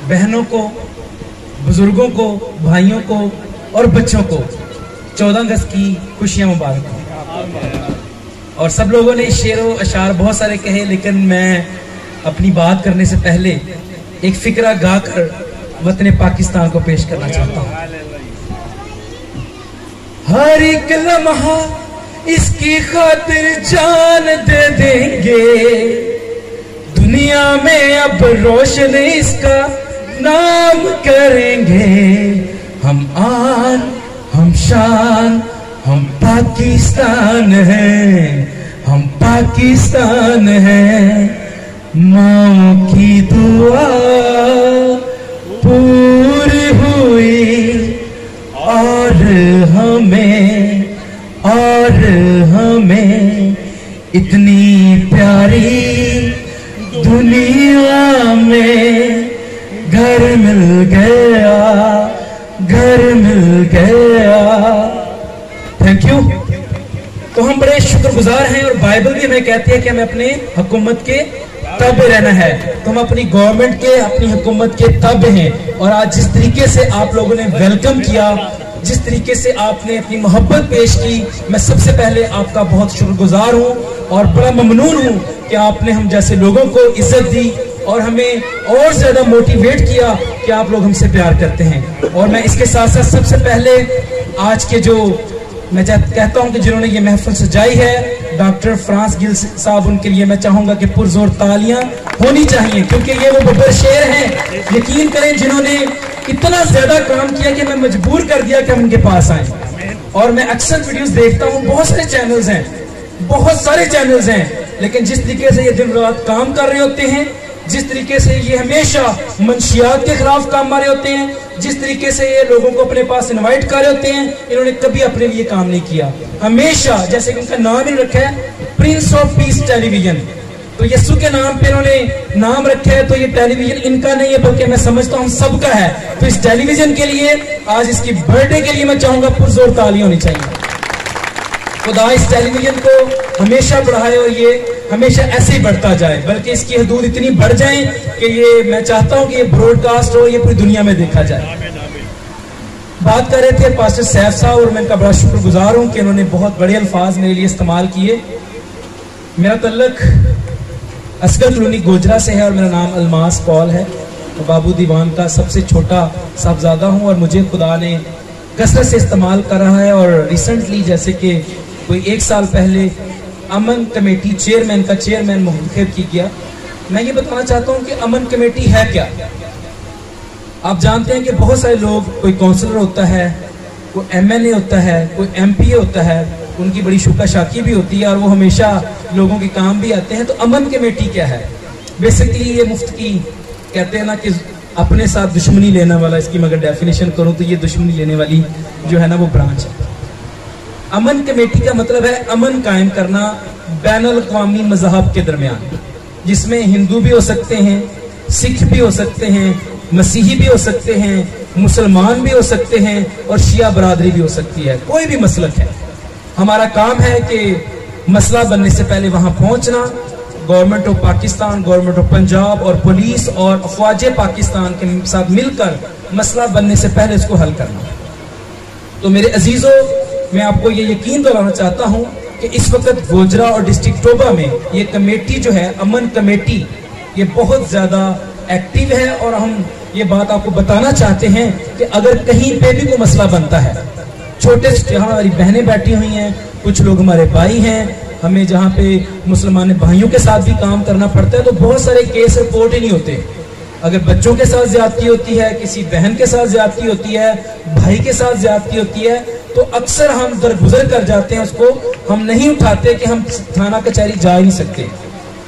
बहनों को, बुजुर्गों को, भाइयों को और बच्चों को 14 अगस्त की खुशियां मुबारक हो। और सब लोगों ने शेर व अशार बहुत सारे कहे, लेकिन मैं अपनी बात करने से पहले एक फिक्रा गाकर वतन पाकिस्तान को पेश करना चाहता हूँ। हर एक लम्हा इसकी खातिर जान दे देंगे, दुनिया में अब रोशन इसका नाम करेंगे। हम आन, हम शान, हम पाकिस्तान हैं, हम पाकिस्तान हैं। माँ की दुआ पूरी हुई और हमें इतनी प्यारी दुनिया में घर मिल गया, घर मिल गया। Thank you. तो हम बड़े शुक्रगुजार हैं और बाइबल भी हमें कहती है कि हमें अपने हुकूमत के तबे रहना है। तो हम अपनी गवर्नमेंट के, अपनी हुकूमत के तबे हैं। और आज जिस तरीके से आप लोगों ने वेलकम किया, जिस तरीके से आपने अपनी मोहब्बत पेश की, मैं सबसे पहले आपका बहुत शुक्रगुजार हूँ और बड़ा ममनून हूँ कि आपने हम जैसे लोगों को इज्जत दी और हमें और ज्यादा मोटिवेट किया कि आप लोग हमसे प्यार करते हैं। और मैं इसके साथ साथ सबसे पहले आज के जो मैं कहता हूं कि जिन्होंने ये महफिल सजाई है, डॉक्टर फ्रांस गिल साहब, उनके लिए मैं चाहूंगा कि पुरजोर तालियां होनी चाहिए, क्योंकि ये वो बब्बर शेर हैं, यकीन करें, जिन्होंने इतना ज्यादा काम किया कि मैं मजबूर कर दिया कि हम उनके पास आए। और मैं अक्सर वीडियोस देखता हूं, बहुत सारे चैनल्स हैं, बहुत सारे चैनल्स हैं, लेकिन जिस तरीके से ये दिन रात काम कर रहे होते हैं, जिस तरीके से ये हमेशा मंशियात के खिलाफ काम आ रहे होते हैं, जिस तरीके से ये लोगों को अपने पास इनवाइट कर रहे होते हैं, इन्होंने कभी अपने लिए काम नहीं किया। हमेशा, जैसे कि उनका नाम ही रखा है प्रिंस ऑफ पीस टेलीविजन, तो यीशु के नाम पे इन्होंने नाम रखा है, तो ये टेलीविजन इनका नहीं है, बल्कि मैं समझता हूँ सबका है। तो इस टेलीविजन के लिए, आज इसकी बर्थडे के लिए मैं चाहूंगा पुरजोर तालियां होनी चाहिए। खुदा इस टेलीविजन को हमेशा बढ़ाए और ये हमेशा ऐसे ही बढ़ता जाए, बल्कि इसकी हदूद इतनी बढ़ जाए कि ये, मैं चाहता हूं कि ये ब्रॉडकास्ट हो, ये पूरी दुनिया में देखा जाए। बात कर रहे थे पास्टर सैफ साहब, और मैं इनका बड़ा शुक्रगुजार हूं कि इन्होंने बहुत बड़े अल्फाज मेरे लिए इस्तेमाल किए। मेरा तल्लक असगर कॉलोनी गोजरा से है और मेरा नाम अलमास पॉल है, और बाबू दीवान का सबसे छोटा साहबजादा हूँ। और मुझे खुदा ने कसरत से इस्तेमाल कर रहा है। और रिसेंटली, जैसे कि कोई 1 साल पहले अमन कमेटी चेयरमैन का चेयरमैन मुंतखब की गया। मैं ये बताना चाहता हूँ कि अमन कमेटी है क्या। आप जानते हैं कि बहुत सारे लोग, कोई काउंसलर होता है, कोई एमएनए होता है, कोई एमपीए होता है, उनकी बड़ी शुक्र शाकी भी होती है और वो हमेशा लोगों के काम भी आते हैं। तो अमन कमेटी क्या है? बेसिकली ये मुफ्त की, कहते हैं ना कि अपने साथ दुश्मनी लेने वाला, इसकी मगर डेफिनेशन करूँ तो ये दुश्मनी लेने वाली जो है ना वो ब्रांच है। अमन कमेटी का मतलब है अमन कायम करना बैनुल अक़वामी मज़हब के दरमियान, जिसमें हिंदू भी हो सकते हैं, सिख भी हो सकते हैं, मसीही भी हो सकते हैं, मुसलमान भी हो सकते हैं और शिया बरादरी भी हो सकती है। कोई भी मसलक है, हमारा काम है कि मसला बनने से पहले वहां पहुंचना, government of Pakistan, government of Punjab और पुलिस और अफवाज पाकिस्तान के साथ मिलकर मसला बनने से पहले इसको हल करना। तो मेरे अजीजों, मैं आपको ये यकीन दिलाना चाहता हूं कि इस वक्त गोजरा और डिस्ट्रिक्ट टोबा में ये कमेटी जो है, अमन कमेटी, ये बहुत ज्यादा एक्टिव है। और हम ये बात आपको बताना चाहते हैं कि अगर कहीं पे भी कोई मसला बनता है, छोटे से, हमारी बहनें बैठी हुई हैं, कुछ लोग हमारे भाई हैं, हमें जहाँ पे मुसलमान भाइयों के साथ भी काम करना पड़ता है, तो बहुत सारे केस रिपोर्ट ही नहीं होते। अगर बच्चों के साथ ज्यादती होती है, किसी बहन के साथ ज्यादती होती है, भाई के साथ ज्यादती होती है, तो अक्सर हम दरगुजर कर जाते हैं, उसको हम नहीं उठाते कि हम थाना कचहरी जा ही नहीं सकते।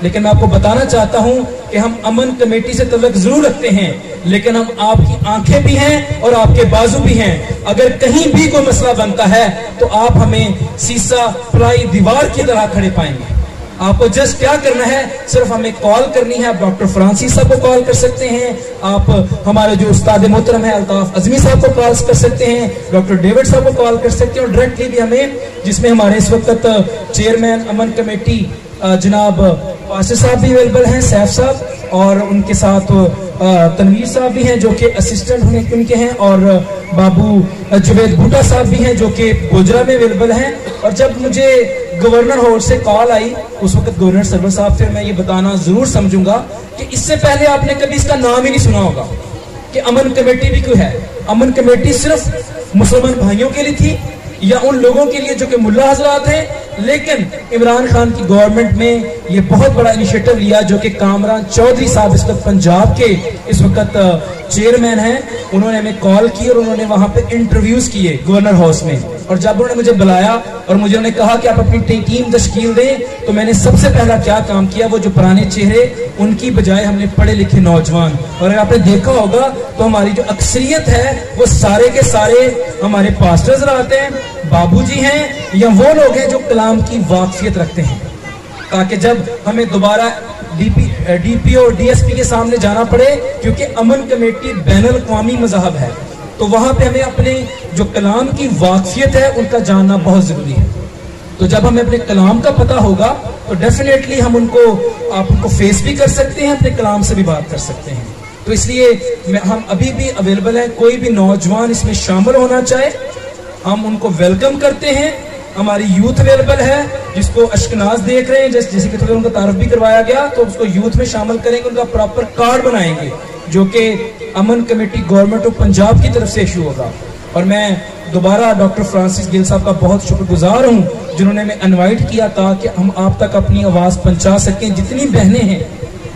लेकिन मैं आपको बताना चाहता हूं कि हम अमन कमेटी से तल्लुक जरूर रखते हैं, लेकिन हम आपकी आंखें भी हैं और आपके बाजू भी हैं। अगर कहीं भी कोई मसला बनता है तो आप हमें सीसा प्लाई दीवार की तरह खड़े पाएंगे। आपको जस्ट क्या करना है, सिर्फ हमें कॉल करनी है। आप डॉक्टर फ्रांसिस साहब को कॉल कर सकते हैं, आप हमारे जो उस्ताद मोहतरम है अल्ताफ अजमी साहब को कॉल कर सकते हैं, डॉक्टर डेविड साहब को कॉल कर सकते हैं, और डायरेक्टली भी हमें, जिसमें हमारे इस वक्त चेयरमैन अमन कमेटी जनाब पास्टर साहब भी अवेलेबल हैं, सैफ साहब, और उनके साथ तनवीर साहब भी हैं जो कि असिस्टेंट उनके हैं, और बाबू जुवेद भुट्टा साहब भी हैं जो कि गोजरा में अवेलेबल हैं। और जब मुझे गवर्नर हाउस से कॉल आई, उस वक्त गवर्नर सरवर साहब थे, मैं ये बताना जरूर समझूंगा कि इससे पहले आपने कभी इसका नाम ही नहीं सुना होगा कि अमन कमेटी भी क्यों है। अमन कमेटी सिर्फ मुसलमान भाइयों के लिए थी या उन लोगों के लिए जो कि मुल्ला हजरात हैं, लेकिन इमरान खान की गवर्नमेंट में ये बहुत बड़ा इनिशिएटिव लिया जो कि कामरान चौधरी साहब इस वक्त पंजाब के इस वक्त चेयरमैन हैं। उन्होंने हमें कॉल की और उन्होंने वहां पे इंटरव्यूज किए गवर्नर हाउस में, और जब उन्होंने मुझे बुलाया और मुझे उन्होंने कहा कि आप अपनी टीम तश्कील दें, तो मैंने सबसे पहला क्या काम किया, वो जो पुराने चेहरे उनकी बजाय हमने पढ़े लिखे नौजवान, और अगर आपने देखा होगा तो हमारी जो अक्सरियत है वो सारे के सारे हमारे पास्टर्स रहते हैं, बाबूजी हैं, या वो लोग हैं जो कलाम की वाकफियत रखते हैं, ताकि जब हमें दोबारा डीपी और डीएसपी के सामने जाना पड़े, क्योंकि अमन कमेटी बैनुल अक़वामी मज़हब है, तो वहां पे हमें अपने जो कलाम की वाकफियत है उनका जानना बहुत जरूरी है। तो जब हमें अपने कलाम का पता होगा तो डेफिनेटली हम आप उनको फेस भी कर सकते हैं, अपने कलाम से भी बात कर सकते हैं। तो इसलिए हम अभी भी अवेलेबल हैं, कोई भी नौजवान इसमें शामिल होना चाहे हम उनको वेलकम करते हैं। हमारी यूथ अवेलेबल है, जिसको अश्कनाज देख रहे हैं, जैसे कि थोड़ा उनका तारफ भी करवाया गया, तो उसको यूथ में शामिल करेंगे, उनका प्रॉपर कार्ड बनाएंगे जो कि अमन कमेटी गवर्नमेंट ऑफ पंजाब की तरफ से इशू होगा। और मैं दोबारा डॉक्टर फ्रांसिस गिल साहब का बहुत शुक्रगुजार हूँ जिन्होंने हमें इनवाइट किया था कि हम आप तक अपनी आवाज पहुंचा सकें। जितनी बहनें हैं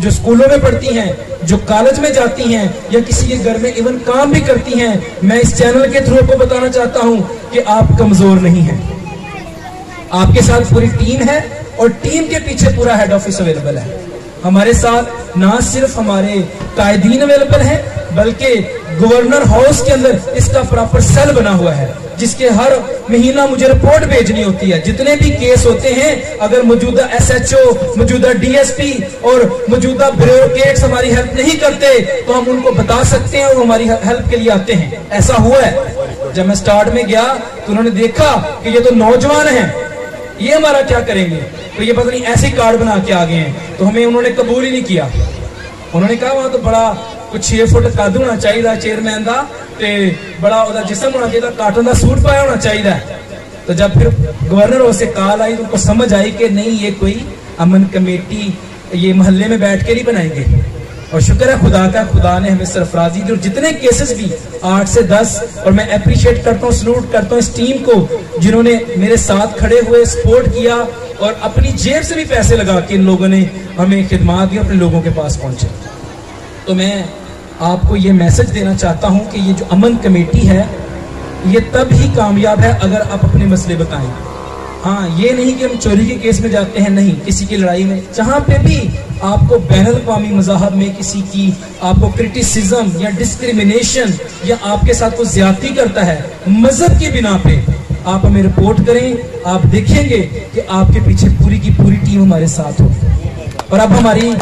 जो स्कूलों में पढ़ती हैं, जो कॉलेज में जाती हैं, या किसी के घर में इवन काम भी करती हैं, मैं इस चैनल के थ्रू को बताना चाहता हूँ कि आप कमजोर नहीं हैं, आपके साथ पूरी टीम है, और टीम के पीछे पूरा हेड ऑफिस अवेलेबल है। हमारे साथ ना सिर्फ हमारे कायदीन अवेलेबल हैं, बल्कि गवर्नर हाउस के अंदर इसका प्रॉपर सेल बना हुआ है, जिसके हर महीना मुझे रिपोर्ट भेजनी होती है। जितने भी केस होते हैं, अगर मौजूदा एसएचओ, मौजूदा डीएसपी और मौजूदा ब्यूरोक्रेट्स हमारी हेल्प नहीं करते, तो हम उनको बता सकते हैं और हमारी हेल्प के लिए आते हैं। ऐसा हुआ है, जब मैं स्टार्ट में गया तो उन्होंने देखा कि ये तो नौजवान हैं, ये हमारा क्या करेंगे, तो ये पता नहीं ऐसे कार्ड बना के आ गए हैं, तो हमें उन्होंने कबूल ही नहीं किया। उन्होंने कहा वहां तो बड़ा कुछ 6 फुट कद होना चाहिए चेयरमैन का, बड़ा उदा जिस्म होना चाहिए, काटन का सूट पाया होना चाहिए। तो जब फिर गवर्नर से कॉल आई तो उनको समझ आई कि नहीं, ये कोई अमन कमेटी ये मोहल्ले में बैठ के नहीं बनाएंगे। और शुक्र है खुदा का, खुदा ने हमें सरफराजी दी, और जितने केसेस भी 8 से 10, और मैं अप्रिशिएट करता हूँ, सलूट करता हूँ इस टीम को जिन्होंने मेरे साथ खड़े हुए, सपोर्ट किया, और अपनी जेब से भी पैसे लगा के इन लोगों ने हमें खिदमत दी, अपने लोगों के पास पहुंचे। तो मैं आपको ये मैसेज देना चाहता हूं कि ये जो अमन कमेटी है ये तब ही कामयाब है अगर आप अपने मसले बताएं। हाँ, ये नहीं कि हम चोरी के केस में जाते हैं, नहीं, किसी की लड़ाई में, जहां पे भी आपको बैनुल अक़वामी मज़हब में किसी की आपको क्रिटिसिज्म या डिस्क्रिमिनेशन या आपके साथ कोई ज्यादती करता है मजहब की बिना पे, आप हमें रिपोर्ट करें। आप देखेंगे कि आपके पीछे पूरी की पूरी टीम हमारे साथ हो। और अब हमारी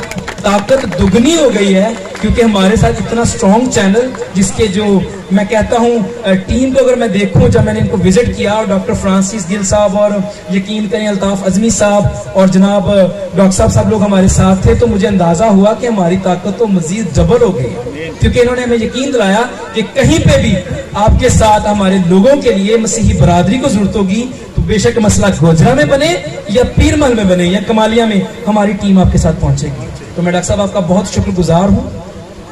ताकत दुगनी हो गई है क्योंकि हमारे साथ इतना स्ट्रॉन्ग चैनल, जिसके जो मैं कहता हूँ टीम को अगर मैं देखूं, जब मैंने इनको विजिट किया, और डॉक्टर फ्रांसिस गिल साहब और यकीन करें अल्ताफ अजमी साहब और जनाब डॉक्टर साहब सब लोग हमारे साथ थे, तो मुझे अंदाजा हुआ कि हमारी ताकत तो मजीद डबल हो गई, क्योंकि इन्होंने हमें यकीन दिलाया कि कहीं पे भी आपके साथ हमारे लोगों के लिए मसीही बरादरी को जरूरत होगी, तो बेशक मसला गोजरा में बने या पीरमल में बने या कमालिया में, हमारी टीम आपके साथ पहुंचेगी। तो मैं डॉक्टर साहब आपका बहुत शुक्रगुजार हूँ,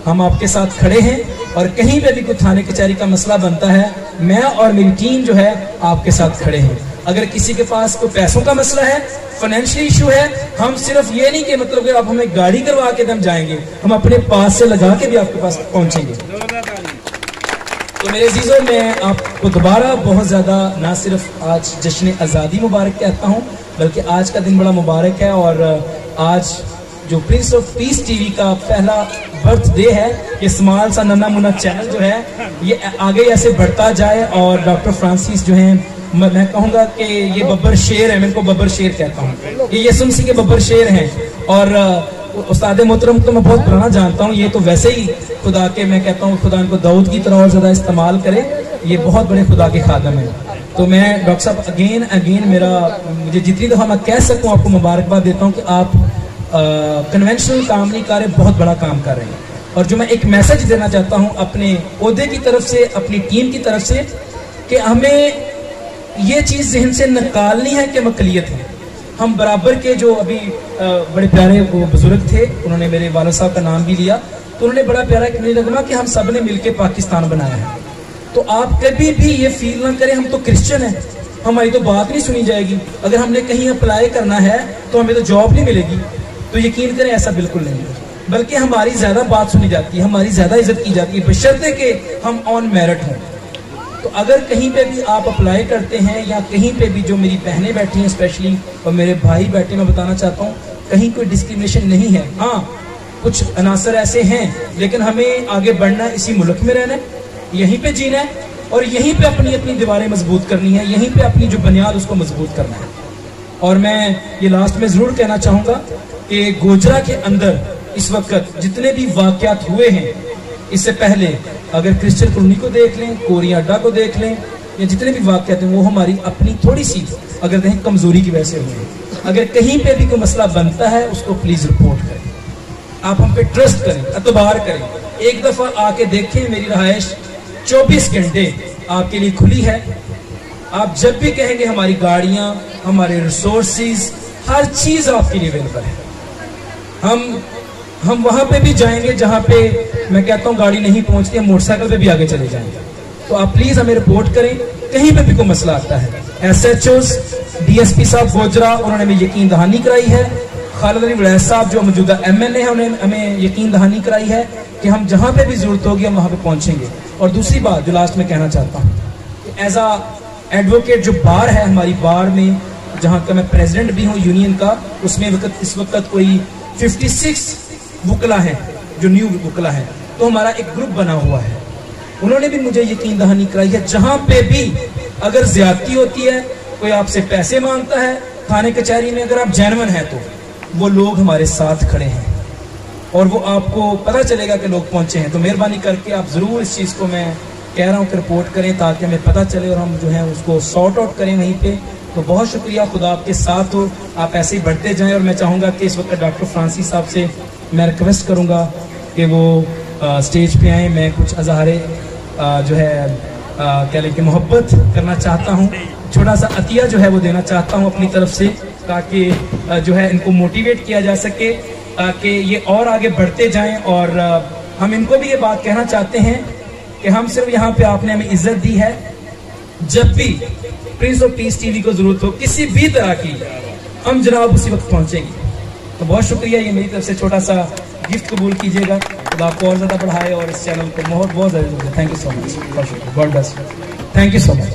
हम आपके साथ खड़े हैं, और कहीं पे भी कोई थाने कचहरी का मसला बनता है, मैं और मेरी टीम जो है आपके साथ खड़े हैं। अगर किसी के पास कोई पैसों का मसला है, फाइनेंशियल इशू है, हम सिर्फ ये नहीं कि मतलब कि आप हमें गाड़ी करवा के दम जाएंगे, हम अपने पास से लगा के भी आपके पास पहुंचेंगे। तो मेरे अजीजों, मैं आपको दोबारा बहुत ज्यादा ना सिर्फ आज जश्न आज़ादी मुबारक कहता हूँ, बल्कि आज का दिन बड़ा मुबारक है, और आज जो प्रिंस ऑफ पीस टीवी का पहला बर्थडे है, ये स्मॉल सा नन्ना मुन्ना चैनल जो है ये आगे ऐसे बढ़ता जाए, और डॉक्टर फ्रांसिस जो हैं, मैं कहूँगा कि ये बब्बर शेर है, मैं इनको बब्बर शेर कहता हूँ, ये यसुम सिंह के बब्बर शेर हैं। और उस्ताद मोहतरम तो मैं बहुत पुराना जानता हूँ, ये तो वैसे ही खुदा के, मैं कहता हूँ खुदा इनको दाऊद की तरह और ज्यादा इस्तेमाल करे, ये बहुत बड़े खुदा के खादम है। तो मैं डॉक्टर साहब अगेन मुझे जितनी दफा मैं कह सकूँ आपको मुबारकबाद देता हूँ कि आप कन्वेंशनल काम नहीं कर रहे, बहुत बड़ा काम कर रहे हैं। और जो मैं एक मैसेज देना चाहता हूँ अपने ओहदे की तरफ से, अपनी टीम की तरफ से, कि हमें ये चीज़ जहन से निकालनी है कि हम अक़लियत हैं। हम बराबर के, जो अभी बड़े प्यारे वो बुजुर्ग थे, उन्होंने मेरे वालिद साहब का नाम भी लिया, तो उन्होंने बड़ा प्यारा एक नगमा कि हम सब ने मिलकर पाकिस्तान बनाया है। तो आप कभी भी ये फील ना करें हम तो क्रिश्चियन हैं, हमारी तो बात नहीं सुनी जाएगी, अगर हमने कहीं अप्लाई करना है तो हमें तो जॉब नहीं मिलेगी। तो यकीन करें ऐसा बिल्कुल नहीं है, बल्कि हमारी ज़्यादा बात सुनी जाती है, हमारी ज़्यादा इज्जत की जाती है, बशर्ते कि हम ऑन मेरिट हों। तो अगर कहीं पे भी आप अप्लाई करते हैं, या कहीं पे भी जो मेरी बहनें बैठी हैं स्पेशली, और मेरे भाई बैठे, मैं बताना चाहता हूँ कहीं कोई डिस्क्रिमिनेशन नहीं है। हाँ, कुछ अनासर ऐसे हैं, लेकिन हमें आगे बढ़ना है, इसी मुल्क में रहना है, यहीं पे जीना है, और यहीं पे अपनी अपनी दीवारें मजबूत करनी है, यहीं पे अपनी जो बुनियाद उसको मजबूत करना है। और मैं ये लास्ट में ज़रूर कहना चाहूँगा कि गोजरा के अंदर इस वक्त जितने भी वाक़यात हुए हैं, इससे पहले अगर क्रिश्चियन कॉलोनी को देख लें, कोरिया अड्डा को देख लें, या जितने भी वाक़यात हैं, वो हमारी अपनी थोड़ी सी अगर देखें कमज़ोरी की वजह से हुए हैं। अगर कहीं पे भी कोई मसला बनता है उसको प्लीज़ रिपोर्ट करें, आप हम पे ट्रस्ट करें, एतबार करें। एक दफ़ा आके देखें, मेरी रहायश 24 घंटे आपके लिए खुली है। आप जब भी कहेंगे हमारी गाड़ियाँ, हमारे रिसोर्सेज, हर चीज़ आपके लिए अवेलेबल है। हम वहाँ पे भी जाएंगे जहाँ पे मैं कहता हूँ गाड़ी नहीं पहुँचती, हम मोटरसाइकिल पे भी आगे चले जाएंगे। तो आप प्लीज़ हमें रिपोर्ट करें कहीं पे भी कोई मसला आता है। SHOs, DSP साहब गोजरा, उन्होंने हमें यकीन दहानी कराई है। खालिद अली वलैद साहब जो मौजूदा MLA हैं, उन्होंने हमें यकीन दहानी कराई है कि हम जहाँ पे भी जरूरत होगी हम वहाँ पे पहुँचेंगे। और दूसरी बात जो लास्ट में कहना चाहता हूँ, एज आ एडवोकेट, जो बार है हमारी बार में, जहाँ का मैं प्रेसिडेंट भी हूँ यूनियन का, उसमें इस वक्त कोई 56 वकला है जो न्यू वकला है। तो हमारा एक ग्रुप बना हुआ है, उन्होंने भी मुझे यकीन दहानी कराई है, जहाँ पे भी अगर ज्यादती होती है, कोई आपसे पैसे मांगता है थाने कचहरी में, अगर आप जेन्युइन हैं तो वो लोग हमारे साथ खड़े हैं, और वो आपको पता चलेगा कि लोग पहुंचे हैं। तो मेहरबानी करके आप ज़रूर इस चीज़ को, मैं कह रहा हूँ कि रिपोर्ट करें, ताकि हमें पता चले और हम जो है उसको सॉर्ट आउट करें वहीं पे। तो बहुत शुक्रिया, खुदा आपके साथ हो, आप ऐसे ही बढ़ते जाएं। और मैं चाहूँगा कि इस वक्त डॉक्टर फ्रांसिस साहब से मैं रिक्वेस्ट करूँगा कि वो स्टेज पे आएँ। मैं कुछ अज़हारे जो है क्या लेके मोहब्बत करना चाहता हूँ, छोटा सा अतिया जो है वो देना चाहता हूँ अपनी तरफ से, ताकि जो है इनको मोटिवेट किया जा सके, ताकि ये और आगे बढ़ते जाएं। और हम इनको भी ये बात कहना चाहते हैं कि हम सिर्फ यहाँ पे, आपने हमें इज्जत दी है, जब भी प्रिंस ऑफ पीस टीवी को जरूरत हो किसी भी तरह की, हम जनाब उसी वक्त पहुँचेंगे। तो बहुत शुक्रिया, ये मेरी तरफ से छोटा सा गिफ्ट कबूल कीजिएगा, तो आपको और ज़्यादा बढ़ाए और इस चैनल को बहुत बहुत ज़्यादा। थैंक यू सो मच, बहुत शुक्रिया, God bless, thank you so much.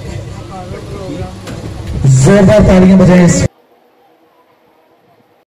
जोरदार तालियां बजाएं।